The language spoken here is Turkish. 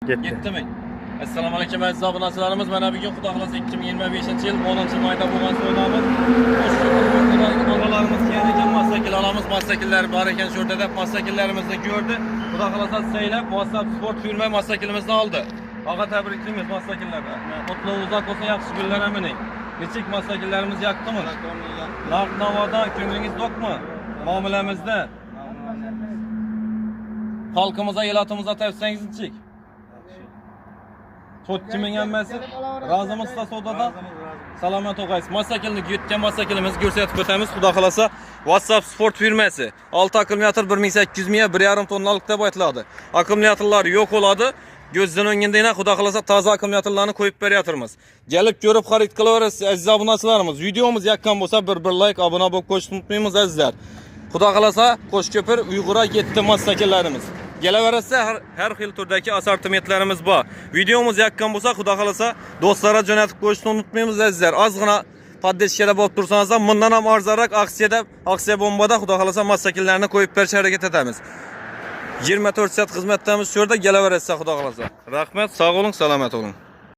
Yetdimi? Assalomu alaykum aziz obunachilarimiz. Mana bugun Xudo xolasa 2025-yil 10-mayda bo'lgan so'ynamiz. Onalarimiz keyin ekan masakil alamiz, masakillar bor ekan shu yerda deb masakillarimizni ko'rdi. Xudo xolasa saylab WhatsApp sport firma masakilimizni oldi. Og'a tabriklaymiz masakillarga. Qutlug' uzoq bo'lsin, yaxshi kunlar mining. Nechik masakillarimiz yoqdimi? Narx-navoda ko'nglingiz to'qmi? Muomalamizda xalqimizga, elatimizga tavsiyangiz-chi? To'tchi menganmasi? Razımızda sodada. Salomat o'g'aysiz. Masakilni yutgan masakilimizni ko'rsatib o'tamiz. Xudo xolasa WhatsApp sport firmasi 6 akkumulyator 1800 ming 1,5 tonnalik deb aytiladi. Akkumulyatorlar yo'q bo'ladi. Gözden öngündeyine Xudo xolasa toza akkumulyatorlarni qo'yib beryapmiz. Gelip görüp xarid qilaverasiz aziz obunachilarimiz. Videomuz yoqqan bo'lsa bir like, abuna bo'lib qo'shishni unutmaymiz azizlar. Xudo xolasa Qo'shko'pir Uyg'ura yetdi masakillarimiz. Gelaverasa her xil turdagi assortimentlarimiz bor. Videomuz yoqqan bo'lsa Xudo xolasa do'stlarga jo'natib qo'yishni unutmaymiz azizlar. Ozgina poddeshkada bo'lib tursangiz ham bundan ham arzonroq aksiya bombada Xudo xolasa masakillarni qo'yib berishga harakat etamiz. 24 saat xizmatdamiz shu yerda, kelaverasiz Xudo xolasa. Rahmat, sog' bo'ling, salomat bo'ling.